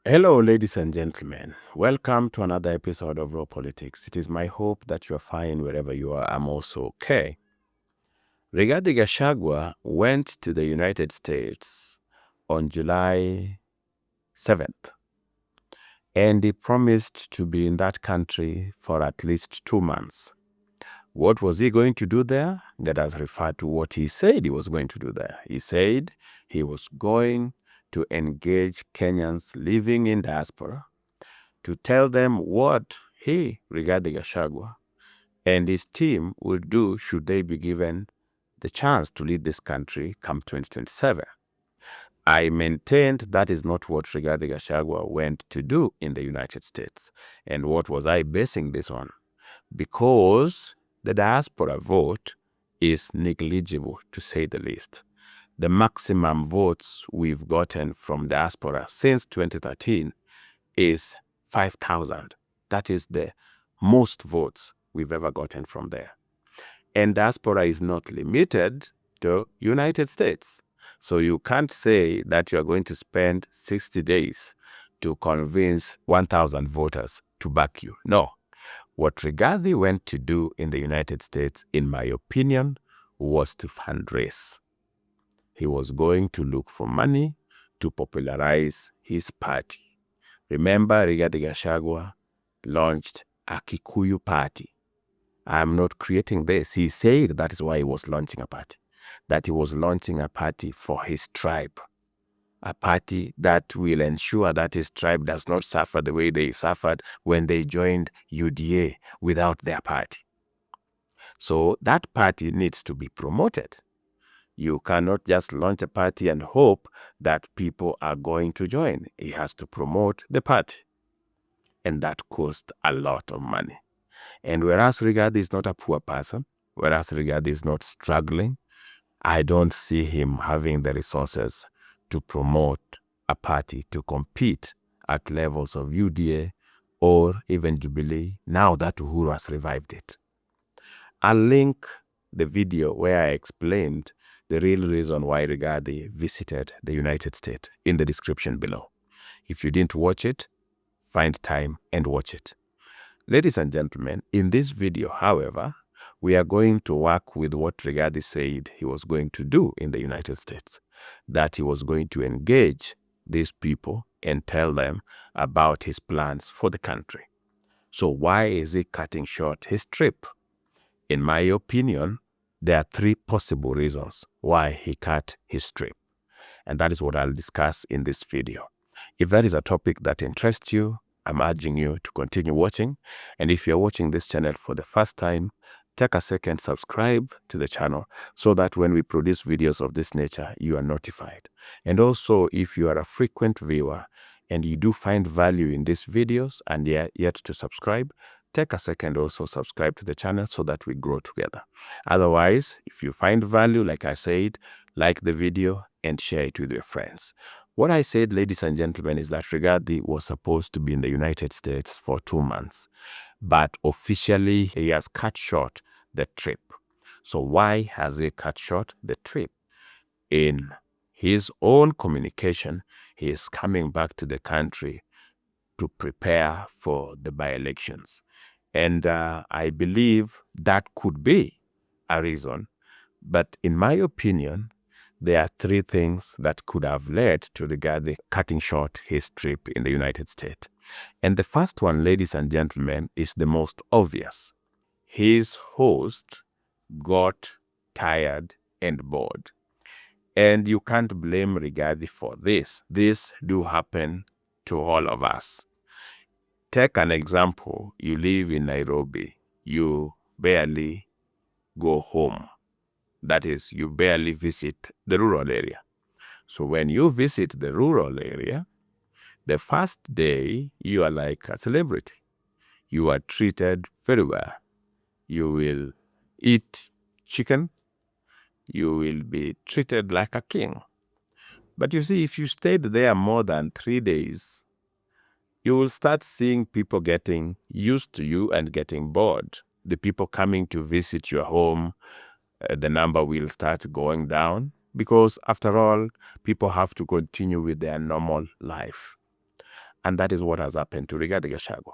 Hello, ladies and gentlemen. Welcome to another episode of Raw Politics. It is my hope that you are fine wherever you are. I'm also okay. Rigathi Gachagua went to the United States on July 7th, and he promised to be in that country for at least 2 months. What was he going to do there? Let us refer to what he said he was going to do there. He said he was going to engage Kenyans living in diaspora to tell them what he, Rigathi Gachagua, and his team would do should they be given the chance to lead this country come 2027. I maintained that is not what Rigathi Gachagua went to do in the United States. And what was I basing this on? Because the diaspora vote is negligible, to say the least. The maximum votes we've gotten from diaspora since 2013 is 5,000. That is the most votes we've ever gotten from there. And diaspora is not limited to United States. So you can't say that you're going to spend 60 days to convince 1,000 voters to back you. No. What Rigathi went to do in the United States, in my opinion, was to fundraise. He was going to look for money to popularize his party. Remember, Rigathi Gachagua launched a Kikuyu party. I'm not creating this. He said that is why he was launching a party. That he was launching a party for his tribe. A party that will ensure that his tribe does not suffer the way they suffered when they joined UDA without their party. So that party needs to be promoted. You cannot just launch a party and hope that people are going to join. He has to promote the party. And that cost a lot of money. And whereas Rigathi is not a poor person, whereas Rigathi is not struggling, I don't see him having the resources to promote a party to compete at levels of UDA or even Jubilee, now that Uhuru has revived it. I'll link the video where I explained the real reason why Rigathi visited the United States in the description below. If you didn't watch it, find time and watch it. Ladies and gentlemen, in this video, however, we are going to work with what Rigathi said he was going to do in the United States, that he was going to engage these people and tell them about his plans for the country. So why is he cutting short his trip? In my opinion, there are 3 possible reasons why he cut his trip. And that is what I'll discuss in this video. If that is a topic that interests you, I'm urging you to continue watching. And if you're watching this channel for the first time, take a second, subscribe to the channel so that when we produce videos of this nature, you are notified. And also, if you are a frequent viewer and you do find value in these videos and yet to subscribe, take a second also subscribe to the channel so that we grow together. Otherwise, if you find value, like I said, like the video and share it with your friends. What I said, ladies and gentlemen, is that Rigathi was supposed to be in the United States for 2 months, but officially he has cut short the trip. So why has he cut short the trip? In his own communication, he is coming back to the country to prepare for the by-elections. And I believe that could be a reason. But in my opinion, there are 3 things that could have led to Rigathi cutting short his trip in the United States. And the first one, ladies and gentlemen, is the most obvious. His host got tired and bored. And you can't blame Rigathi for this. This do happen to all of us. Take an example. You live in Nairobi. You barely go home. That is, you barely visit the rural area. So when you visit the rural area, the first day you are like a celebrity. You are treated very well. You will eat chicken. You will be treated like a king. But you see, if you stayed there more than 3 days, you will start seeing people getting used to you and getting bored. The people coming to visit your home, the number will start going down because after all, people have to continue with their normal life. And that is what has happened to Rigathi Gachagua.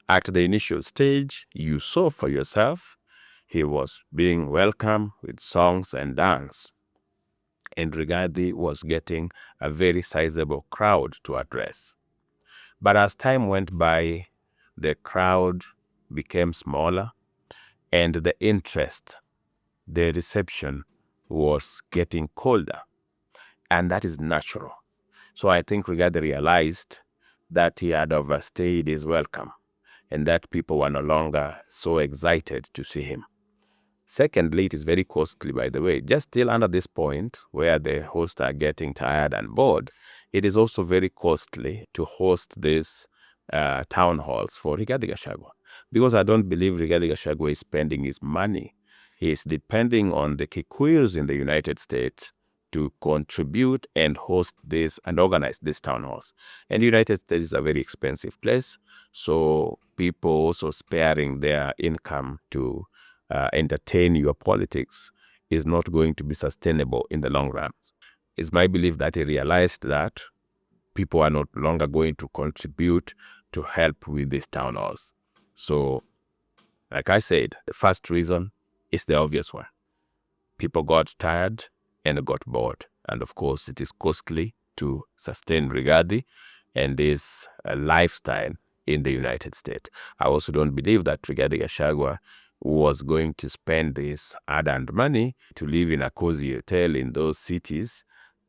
At the initial stage, you saw for yourself, he was being welcomed with songs and dance. And Rigathi was getting a very sizable crowd to address. But as time went by, the crowd became smaller, and the interest, the reception was getting colder. And that is natural. So I think Rigathi realized that he had overstayed his welcome and that people were no longer so excited to see him. Secondly, it is very costly, by the way. Just still under this point where the hosts are getting tired and bored, it is also very costly to host these town halls for Rigathi Gachagua. Because I don't believe Rigathi Gachagua is spending his money. He is depending on the Kikuyus in the United States to contribute and host this and organize these town halls. And the United States is a very expensive place, so people also sparing their income to entertain your politics is not going to be sustainable in the long run. It's my belief that he realized that people are no longer going to contribute to help with these town halls. So, like I said, the first reason is the obvious one. People got tired and got bored. And of course, it is costly to sustain Rigathi and his lifestyle in the United States. I also don't believe that Rigathi Gachagua was going to spend his hard-earned money to live in a cozy hotel in those cities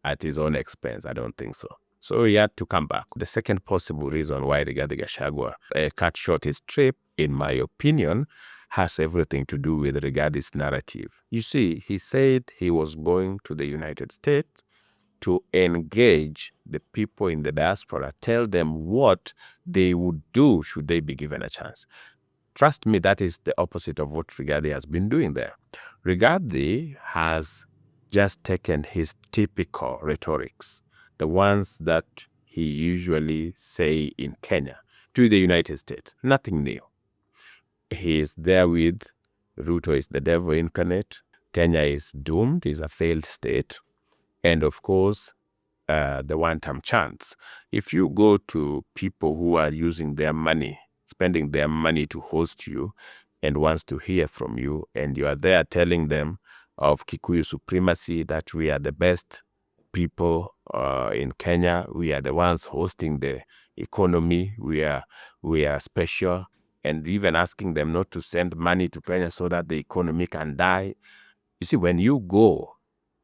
at his own expense. I don't think so. So he had to come back. The second possible reason why Rigathi Gachagua cut short his trip, in my opinion, has everything to do with Rigathi's narrative. You see, he said he was going to the United States to engage the people in the diaspora, tell them what they would do should they be given a chance. Trust me, that is the opposite of what Rigathi has been doing there. Rigathi has just taken his typical rhetorics, the ones that he usually say in Kenya, to the United States. Nothing new. He is there with Ruto is the devil incarnate. Kenya is doomed, is a failed state. And of course, the one-time chance. If you go to people who are using their money, spending their money to host you and wants to hear from you, and you are there telling them of Kikuyu supremacy, that we are the best people in Kenya, we are the ones hosting the economy, we are special, and even asking them not to send money to Kenya so that the economy can die. You see, when you go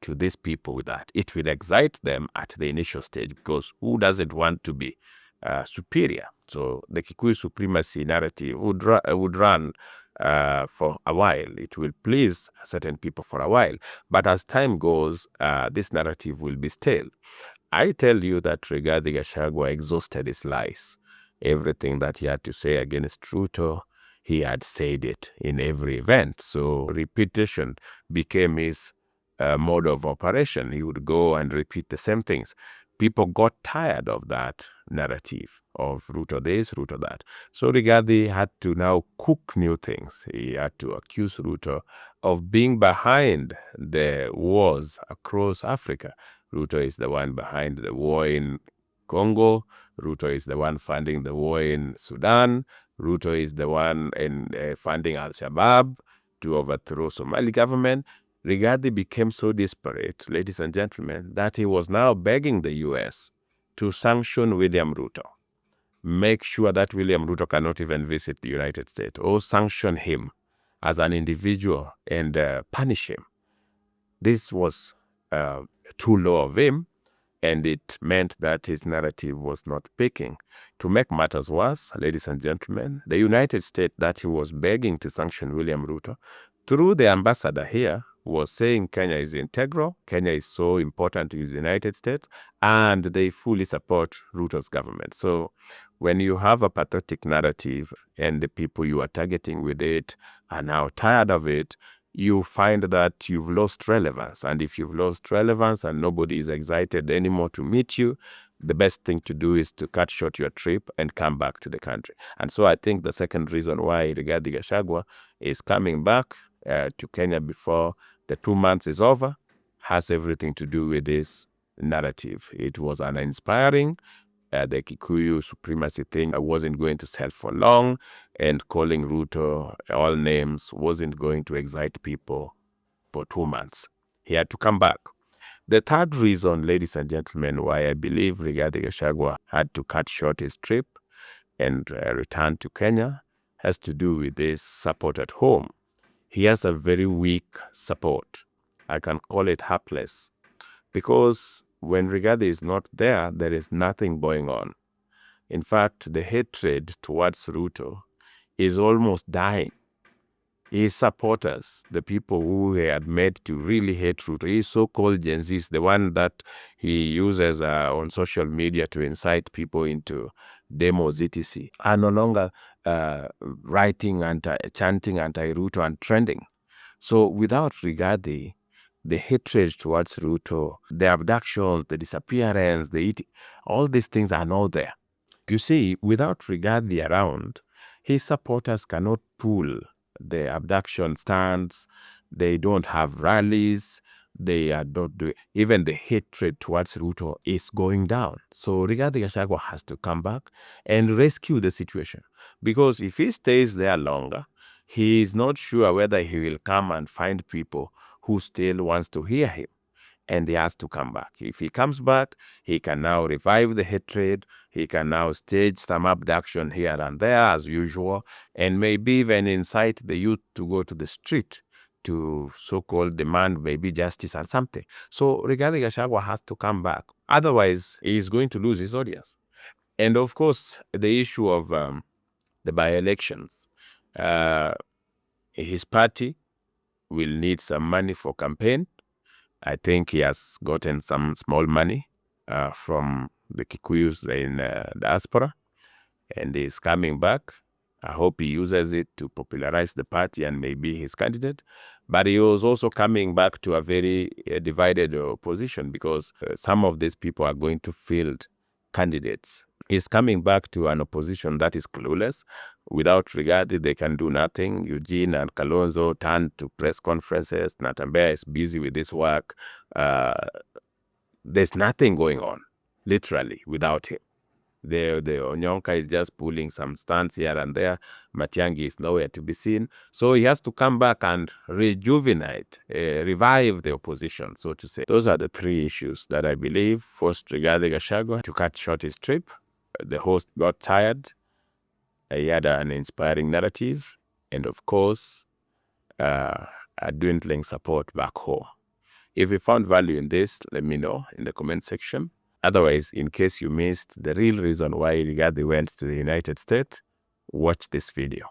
to these people with that, it will excite them at the initial stage, because who doesn't want to be superior? So the Kikuyu supremacy narrative would run for a while. It will please certain people for a while. But as time goes, this narrative will be stale. I tell you that Rigathi Gachagua exhausted his lies. Everything that he had to say against Ruto, he had said it in every event. So repetition became his mode of operation. He would go and repeat the same things. People got tired of that narrative of Ruto this, Ruto that. So Rigathi had to now cook new things. He had to accuse Ruto of being behind the wars across Africa. Ruto is the one behind the war in Congo. Ruto is the one funding the war in Sudan. Ruto is the one funding Al-Shabaab to overthrow Somali government. Rigathi became so desperate, ladies and gentlemen, that he was now begging the US to sanction William Ruto. Make sure that William Ruto cannot even visit the United States, or sanction him as an individual and punish him. This was too low of him, and it meant that his narrative was not picking. To make matters worse, ladies and gentlemen, the United States that he was begging to sanction William Ruto, through the ambassador here, was saying Kenya is integral, Kenya is so important to the United States, and they fully support Ruto's government. So when you have a pathetic narrative and the people you are targeting with it are now tired of it, you find that you've lost relevance. And if you've lost relevance and nobody is excited anymore to meet you, the best thing to do is to cut short your trip and come back to the country. And so I think the second reason why Rigathi Gachagua is coming back to Kenya before the 2 months is over has everything to do with this narrative. It was uninspiring. the Kikuyu supremacy thing wasn't going to sell for long, and calling Ruto all names wasn't going to excite people for 2 months. He had to come back. The third reason, ladies and gentlemen, why I believe Rigathi Gachagua had to cut short his trip and return to Kenya has to do with his support at home. He has a very weak support. I can call it hapless, because when Rigathi is not there, there is nothing going on. In fact, the hatred towards Ruto is almost dying. His supporters, the people who he had made to really hate Ruto, his so-called Gen Zs, the one that he uses on social media to incite people into demos, etc., are no longer writing and chanting anti-Ruto and trending. So without Rigathi, the hatred towards Ruto, the abduction, the disappearance, all these things are not there. You see, without Rigathi around, his supporters cannot pull the abduction stands. They don't have rallies. They are not doing, even the hatred towards Ruto is going down. So Rigathi Gachagua has to come back and rescue the situation, because if he stays there longer, he is not sure whether he will come and find people who still wants to hear him, and he has to come back. If he comes back, he can now revive the hatred. He can now stage some abduction here and there as usual, and maybe even incite the youth to go to the street to so-called demand maybe justice and something. So Rigathi Gachagua has to come back. Otherwise, he is going to lose his audience. And of course, the issue of the by-elections. His party will need some money for campaign. I think he has gotten some small money from the Kikuyus in diaspora, and he's coming back. I hope he uses it to popularize the party and maybe his candidate. But he was also coming back to a very divided opposition, because some of these people are going to field candidates. He's coming back to an opposition that is clueless. Without Rigathi, they can do nothing. Eugene and Kalonzo turn to press conferences. Natembeya is busy with this work. There's nothing going on, literally, without him. The Onyonka is just pulling some stunts here and there. Matiang'i is nowhere to be seen. So he has to come back and rejuvenate, revive the opposition, so to say. Those are the three issues that I believe forced Rigathi Gachagua to cut short his trip. The host got tired. He had an inspiring narrative, and of course, a dwindling support back home. If you found value in this, let me know in the comment section. Otherwise, in case you missed the real reason why Rigathi went to the United States, watch this video.